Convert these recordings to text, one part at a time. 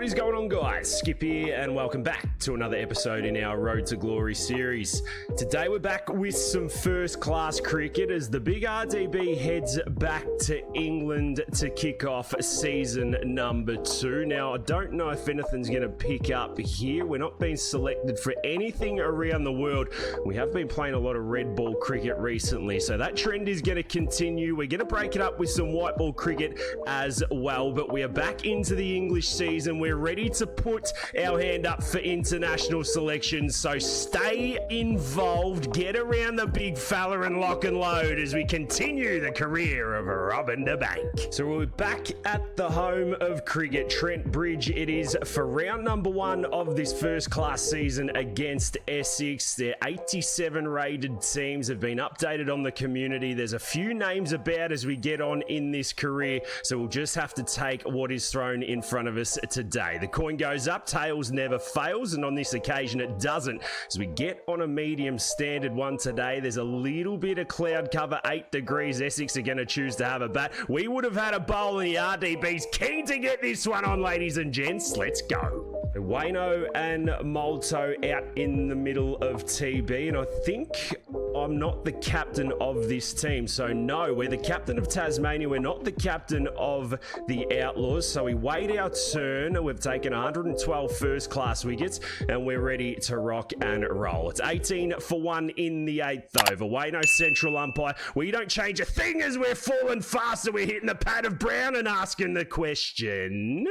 What is going on, guys? Skip here and welcome back to another episode in our Road to Glory series. Today we're back with some first class cricket as the big RDB heads back to England to kick off season number 2. Now I don't know if anything's going to pick up here. We're not being selected for anything around the world. We have been playing a lot of red ball cricket recently, so that trend is going to continue. We're going to break it up with some white ball cricket as well, but we are back into the English season. We're ready to put our hand up for international selections, so stay involved, get around the big fella and lock and load as we continue the career of Robin the Bank. So we're back at the home of cricket, Trent Bridge it is, for round number 1 of this first class season against Essex. Their 87 rated teams have been updated on the community. There's a few names about as we get on in this career, so we'll just have to take what is thrown in front of us today. The coin goes up, tails never fails, and on this occasion it doesn't. As we get on a medium standard one today, there's a little bit of cloud cover, 8 degrees. Essex are going to choose to have a bat. We would have had a bowl in the RDBs. Keen to get this one on, ladies and gents. Let's go. Wayno and Molto out in the middle of TB, and I think I'm not the captain of this team, so no, we're the captain of Tasmania. We're not the captain of the Outlaws, so we wait our turn. We've taken 112 first class wickets and we're ready to rock and roll. It's 18 for 1 in the 8th over. Wayno central umpire. We don't change a thing as we're falling faster. We're hitting the pad of brown and asking the question.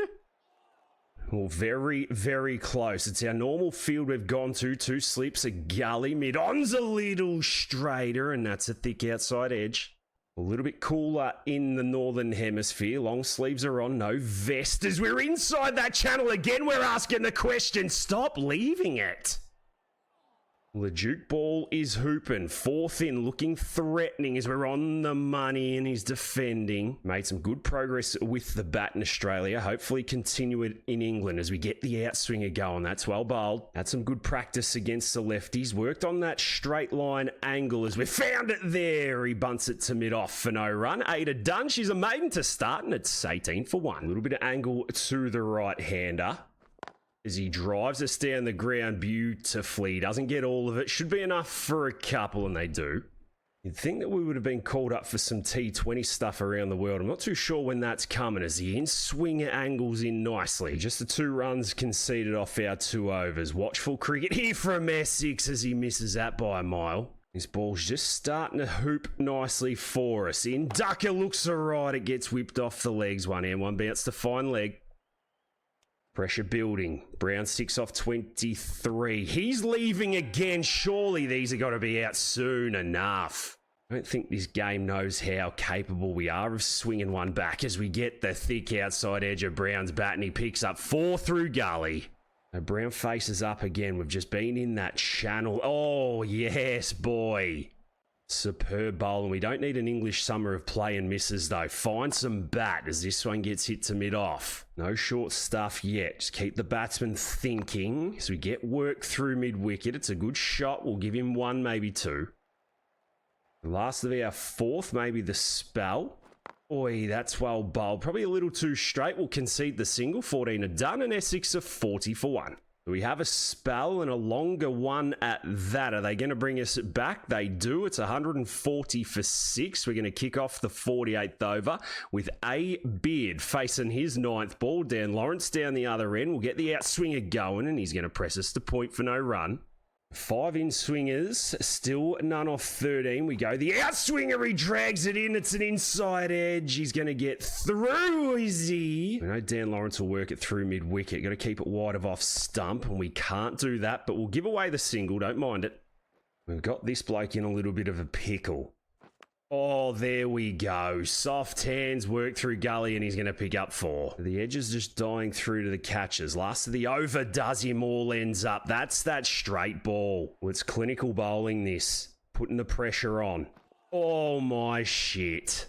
Well, very, very close. It's our normal field we've gone to. 2 slips, a gully. Mid-on's a little straighter, and that's a thick outside edge. A little bit cooler in the northern hemisphere. Long sleeves are on, no vest. As we're inside that channel again, we're asking the question. Stop leaving it. The Duke ball is hooping. 4th in, looking threatening as we're on the money and he's defending. Made some good progress with the bat in Australia. Hopefully continue it in England as we get the outswinger going. That's well bowled. Had some good practice against the lefties. Worked on that straight line angle as we found it there. He bunts it to mid-off for no run. Ada done. She's a maiden to start and it's 18 for 1. A little bit of angle to the right-hander as he drives us down the ground beautifully. Doesn't get all of it. Should be enough for a couple, and they do. You'd think that we would have been called up for some T20 stuff around the world. I'm not too sure when that's coming as the in-swing angles in nicely. Just the 2 runs conceded off our 2 overs. Watchful cricket here from Essex as he misses that by a mile. This ball's just starting to hoop nicely for us. In ducker looks alright. It gets whipped off the legs. 1 and 1 bounce to fine leg. Pressure building. Brown 6 off 23. He's leaving again. Surely these are got to be out soon enough. I don't think this game knows how capable we are of swinging one back as we get the thick outside edge of Brown's bat and he picks up 4 through gully. Now Brown faces up again. We've just been in that channel. Oh, yes, boy. Superb bowl, and we don't need an English summer of play and misses though. Find some bat as this one gets hit to mid-off. No short stuff yet. Just keep the batsman thinking as we get work through mid-wicket. It's a good shot. We'll give him 1, maybe 2. The last of our 4th, maybe the spell. Oi, that's well bowled. Probably a little too straight. We'll concede the single. 14 are done, and Essex are 40 for 1. We have a spell and a longer one at that. Are they going to bring us back? They do. It's 140 for 6. We're going to kick off the 48th over with a Beard facing his 9th ball. Dan Lawrence down the other end. We'll get the outswinger going and he's going to press us to point for no run. 5 in swingers, still none off 13. We go. The outswinger, he drags it in. It's an inside edge. He's going to get through, is he? We know Dan Lawrence will work it through mid-wicket. Got to keep it wide of off stump, and we can't do that, but we'll give away the single. Don't mind it. We've got this bloke in a little bit of a pickle. Oh, there we go. Soft hands, work through gully, and he's going to pick up 4. The edge is just dying through to the catches. Last of the over does him all ends up. That's that straight ball. Well, it's clinical bowling this. Putting the pressure on. Oh, my shit.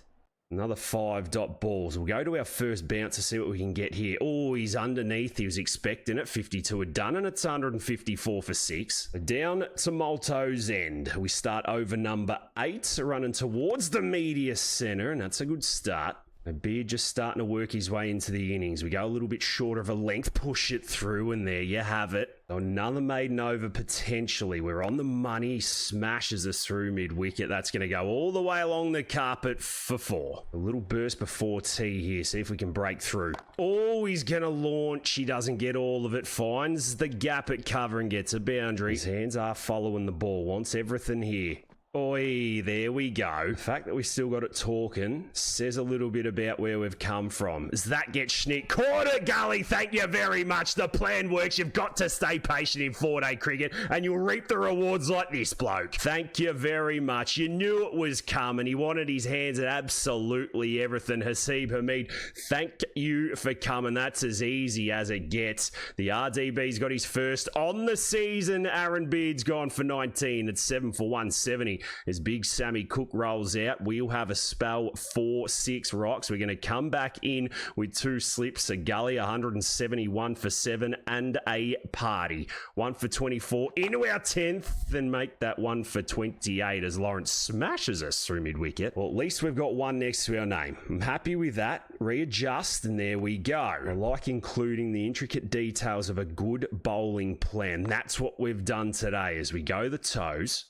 Another 5 dot balls. We'll go to our first bounce to see what we can get here. Oh, he's underneath. He was expecting it. 52 are done, and it's 154 for 6. Down to Molto's end. We start over number 8, running towards the media centre, and that's a good start. And Beard just starting to work his way into the innings. We go a little bit short of a length, push it through, and there you have it. So another maiden over potentially. We're on the money, smashes us through mid-wicket. That's going to go all the way along the carpet for 4. A little burst before tee here, see if we can break through. Oh, he's going to launch. He doesn't get all of it, finds the gap at cover and gets a boundary. His hands are following the ball, wants everything here. Oi, there we go. The fact that we still got it talking says a little bit about where we've come from. As that gets schnicked. Caught it, Gully. Thank you very much. The plan works. You've got to stay patient in 4-day cricket and you'll reap the rewards like this bloke. Thank you very much. You knew it was coming. He wanted his hands at absolutely everything. Haseeb Hamid, thank you for coming. That's as easy as it gets. The RDB's got his first on the season. Aaron Beard's gone for 19 at 7 for 170. As Big Sammy Cook rolls out, we'll have a spell for 6 rocks. We're going to come back in with 2 slips. A Gully, 171 for 7, and a party. 1 for 24 into our 10th, and make that 1 for 28 as Lawrence smashes us through mid-wicket. Well, at least we've got 1 next to our name. I'm happy with that. Readjust, and there we go. I like including the intricate details of a good bowling plan. That's what we've done today as we go the toes.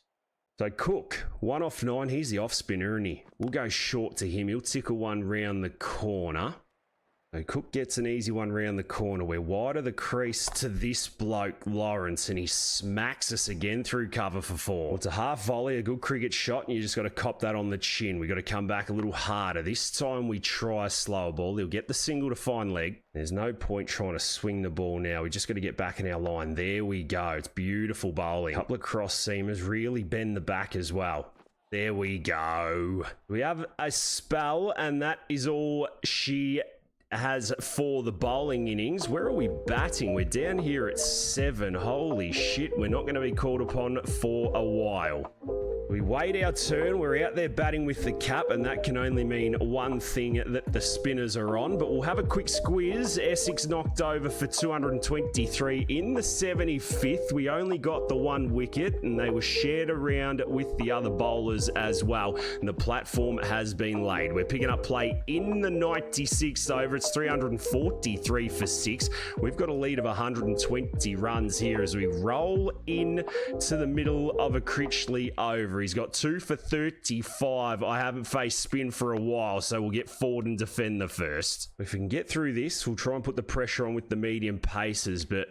So Cook, 1 off 9. He's the off spinner, and we'll go short to him. He'll tickle one round the corner. So Cook gets an easy one round the corner. We're wide of the crease to this bloke, Lawrence, and he smacks us again through cover for 4. Well, it's a half volley, a good cricket shot, and you just got to cop that on the chin. We got to come back a little harder. This time we try a slower ball. He'll get the single to fine leg. There's no point trying to swing the ball now. We just got to get back in our line. There we go. It's beautiful bowling. Couple of cross seamers really bend the back as well. There we go. We have a spell, and that is all she has for the bowling innings. Where are we batting? We're down here at 7. Holy shit, we're not going to be called upon for a while. We wait our turn. We're out there batting with the cap, and that can only mean one thing, that the spinners are on. But we'll have a quick squeeze. Essex knocked over for 223 in the 75th. We only got the 1 wicket, and they were shared around with the other bowlers as well. And the platform has been laid. We're picking up play in the 96th over. It's 343 for 6. We've got a lead of 120 runs here as we roll in to the middle of a Critchley over. He's got 2 for 35. I haven't faced spin for a while, so we'll get forward and defend the first. If we can get through this, we'll try and put the pressure on with the medium paces, but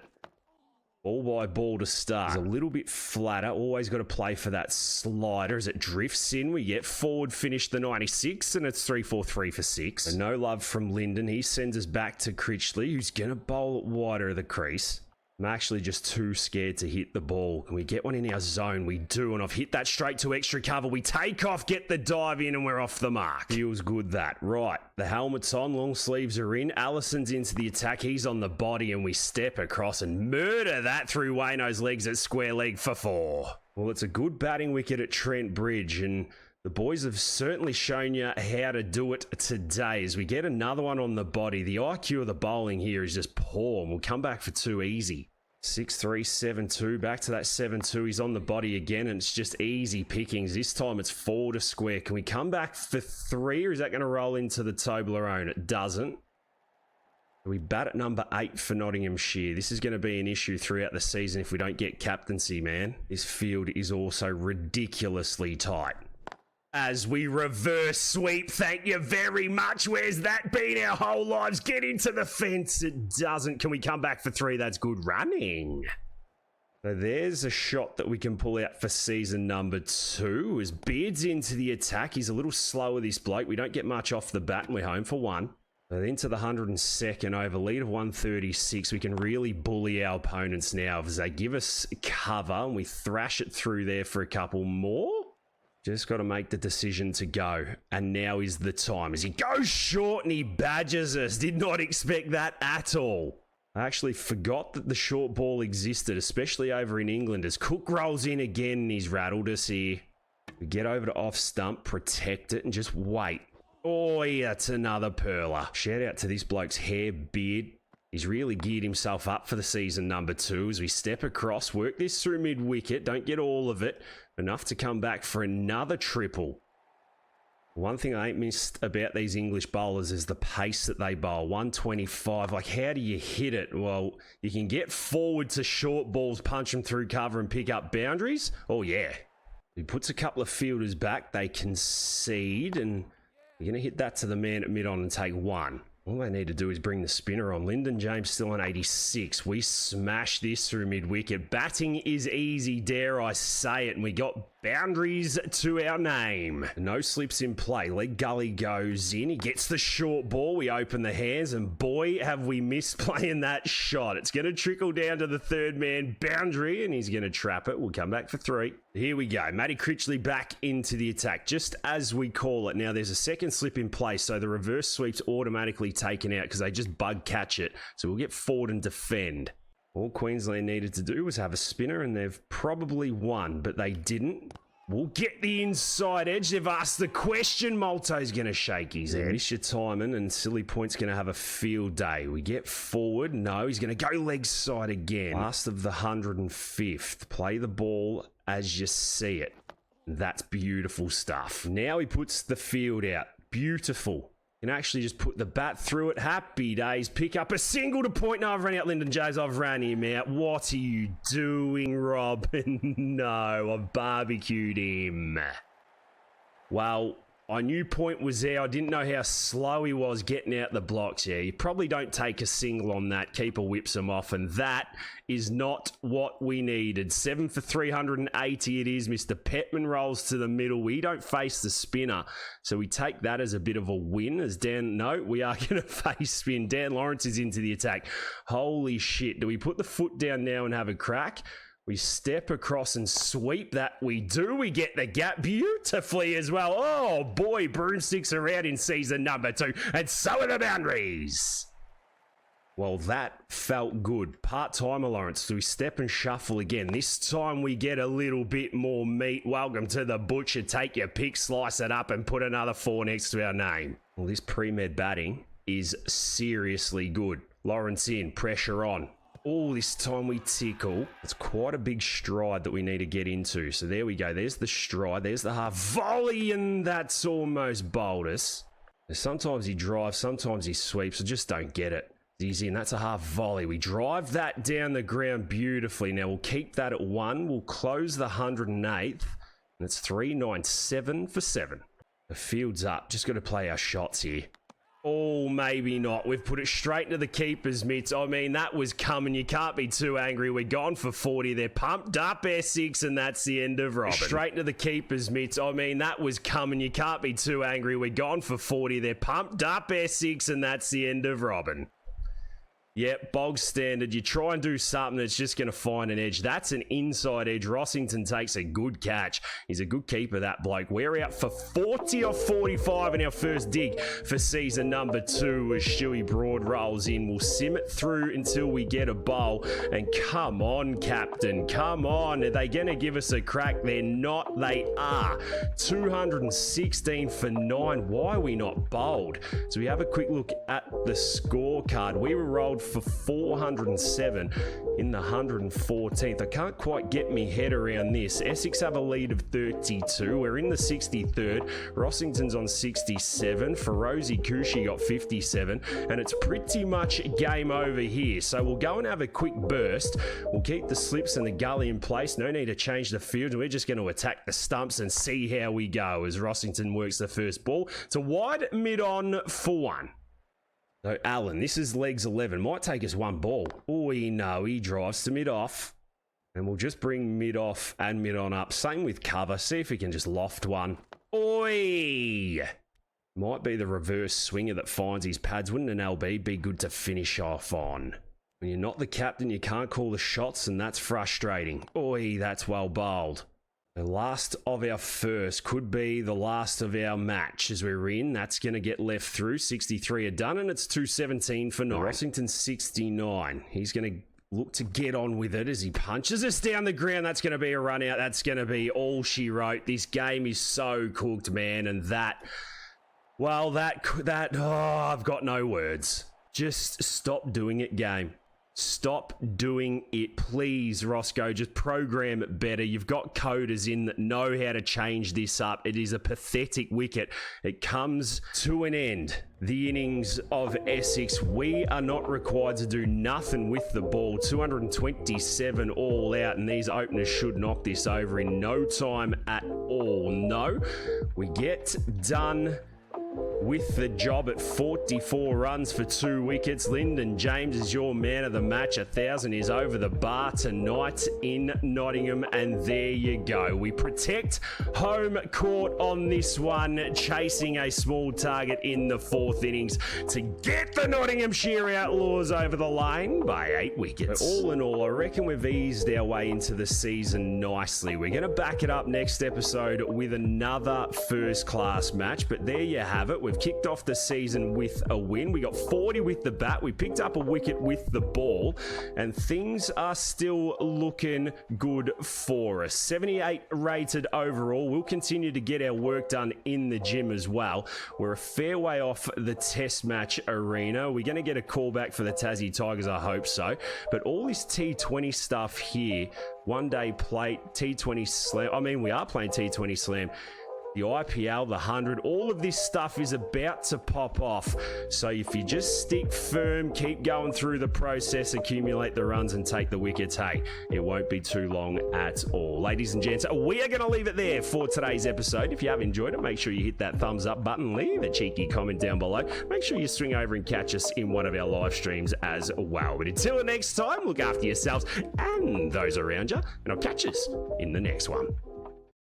ball by ball to start. It's a little bit flatter. Always got to play for that slider. As it drifts in, we get forward, finish the 96, and it's 3-4-3 for 6. And no love from Lyndon. He sends us back to Critchley, who's going to bowl it wider of the crease. I'm actually just too scared to hit the ball. Can we get one in our zone? We do, and I've hit that straight to extra cover. We take off, get the dive in, and we're off the mark. Feels good, that. Right, the helmet's on, long sleeves are in. Allison's into the attack. He's on the body, and we step across and murder that through Wayno's legs at square leg for 4. Well, it's a good batting wicket at Trent Bridge, and the boys have certainly shown you how to do it today as we get another one on the body. The IQ of the bowling here is just poor, and we'll come back for 2 easy. 6-3, 7-2, back to that 7-2. He's on the body again, and it's just easy pickings. This time it's 4 to square. Can we come back for 3, or is that going to roll into the Toblerone? It doesn't. We bat at number 8 for Nottinghamshire. This is going to be an issue throughout the season if we don't get captaincy, man. This field is also ridiculously tight. As we reverse sweep, thank you very much. Where's that been our whole lives? Get into the fence. It doesn't. Can we come back for 3? That's good running. So there's a shot that we can pull out for season number 2. As Beard's into the attack. He's a little slower, this bloke. We don't get much off the bat, and we're home for 1. So into the 102nd over, lead of 136. We can really bully our opponents now as they give us cover, and we thrash it through there for a couple more. Just got to make the decision to go. And now is the time. As he goes short and he badgers us. Did not expect that at all. I actually forgot that the short ball existed, especially over in England. As Cook rolls in again and he's rattled us here. We get over to off stump, protect it, and just wait. Oh, yeah, it's another perler. Shout out to this bloke's hair, beard. He's really geared himself up for the season number 2 as we step across, work this through mid-wicket, don't get all of it, enough to come back for another triple. One thing I ain't missed about these English bowlers is the pace that they bowl. 125. Like, how do you hit it? Well, you can get forward to short balls, punch them through cover and pick up boundaries. Oh, yeah. He puts a couple of fielders back. They concede, and you're going to hit that to the man at mid-on and take one. All they need to do is bring the spinner on. Lyndon James still on 86. We smash this through mid-wicket. Batting is easy, dare I say it, and we got boundaries to our name. No slips in play. Leg gully goes in. He gets the short ball. We open the hands, and boy, have we missed playing that shot. It's going to trickle down to the third man, boundary, and he's going to trap it. We'll come back for 3. Here we go. Matty Critchley back into the attack, just as we call it. Now, there's a second slip in play, so the reverse sweep's automatically taken out because they just bug catch it. So we'll get forward and defend. All Queensland needed to do was have a spinner, and they've probably won, but they didn't. We'll get the inside edge. They've asked the question. Molto's going to shake his head. Miss your timing, and Silly Point's going to have a field day. We get forward. No, he's going to go leg side again. Last of the 105th. Play the ball as you see it. That's beautiful stuff. Now he puts the field out. Beautiful. Can actually just put the bat through it. Happy days. Pick up a single to point. No, I've run out Lyndon James. I've ran him out. What are you doing, Rob? No, I've barbecued him. Well, I knew point was there. I didn't know how slow he was getting out the blocks. Yeah, you probably don't take a single on that. Keeper whips him off, and that is not what we needed. 7 for 380 it is. Mr. Petman rolls to the middle. We don't face the spinner, so we take that as a bit of a win. As Dan, no, we are going to face spin. Dan Lawrence is into the attack. Holy shit. Do we put the foot down now and have a crack? We step across and sweep that. We do. We get the gap beautifully as well. Oh boy, broomsticks are out in season number 2, and so are the boundaries. Well, that felt good. Part-timer Lawrence. Do we step and shuffle again? This time we get a little bit more meat. Welcome to the butcher. Take your pick, slice it up, and put another 4 next to our name. Well, this pre-med batting is seriously good. Lawrence in, pressure on. All this time we tickle. It's quite a big stride that we need to get into. So there we go. There's the stride. There's the half volley, and that's almost bowled us. Sometimes he drives, sometimes he sweeps. I just don't get it. He's in. That's a half volley. We drive that down the ground beautifully. Now we'll keep that at 1. We'll close the 108th. And it's 397 for 7. The field's up. Just got to play our shots here. Oh, maybe not. We've put it straight into the keeper's mitts. I mean, that was coming. You can't be too angry. We're gone for 40. They're pumped up S6, and that's the end of Robin. Straight into the keeper's mitts. I mean, that was coming. You can't be too angry. We're gone for 40. They're pumped up S6, and that's the end of Robin. Yep, bog standard. You try and do something that's just going to find an edge. That's an inside edge. Rossington takes a good catch. He's a good keeper, that bloke. We're out for 40 or 45 in our first dig for season number 2 as Stewie Broad rolls in. We'll sim it through until we get a bowl. And come on, Captain. Come on. Are they going to give us a crack? They're not. They are. 216 for 9. Why are we not bowled? So we have a quick look at the scorecard. We were rolled for 407 in the 114th. I can't quite get me head around this. Essex have a lead of 32. We're in the 63rd. Rossington's on 67. Ferozi Kushi got 57. And it's pretty much game over here. So we'll go and have a quick burst. We'll keep the slips and the gully in place. No need to change the field. We're just going to attack the stumps and see how we go as Rossington works the first ball. It's a wide mid-on for 1. So, Allen, this is legs 11. Might take us 1 ball. Oh, no, he drives to mid-off. And we'll just bring mid-off and mid-on up. Same with cover. See if we can just loft one. Oi! Might be the reverse swinger that finds his pads. Wouldn't an LB be good to finish off on? When you're not the captain, you can't call the shots, and that's frustrating. Oi, that's well bowled. The last of our first could be the last of our match as we're in. That's going to get left through. 63 are done, and it's 217 for 9. Rossington 69. He's going to look to get on with it as he punches us down the ground. That's going to be a run out. That's going to be all she wrote. This game is so cooked, man, and that, well, that, oh, I've got no words. Just stop doing it, game. Stop doing it, please, Roscoe. Just program it better. You've got coders in that know how to change this up. It is a pathetic wicket. It comes to an end. The innings of Essex. We are not required to do nothing with the ball. 227 all out, and these openers should knock this over in no time at all. No, we get done with the job at 44 runs for 2 wickets. Lyndon James is your man of the match. 1,000 is over the bar tonight in Nottingham, and there you go. We protect home court on this one, chasing a small target in the 4th innings to get the Nottinghamshire Outlaws over the line by 8 wickets. But all in all, I reckon we've eased our way into the season nicely. We're going to back it up next episode with another first-class match, but there you have it. We've kicked off the season with a win. We got 40 with the bat. We picked up a wicket with the ball, and things are still looking good for us. 78 rated overall. We'll continue to get our work done in the gym as well. We're a fair way off the test match arena. We're going to get a call back for the Tassie Tigers, I hope so. But all this T20 stuff here, one day plate, T20 slam. I mean, we are playing T20 slam. The IPL, the 100, all of this stuff is about to pop off. So if you just stick firm, keep going through the process, accumulate the runs and take the wickets, hey, it won't be too long at all. Ladies and gents, we are going to leave it there for today's episode. If you have enjoyed it, make sure you hit that thumbs up button, leave a cheeky comment down below. Make sure you swing over and catch us in one of our live streams as well. But until the next time, look after yourselves and those around you, and I'll catch us in the next one.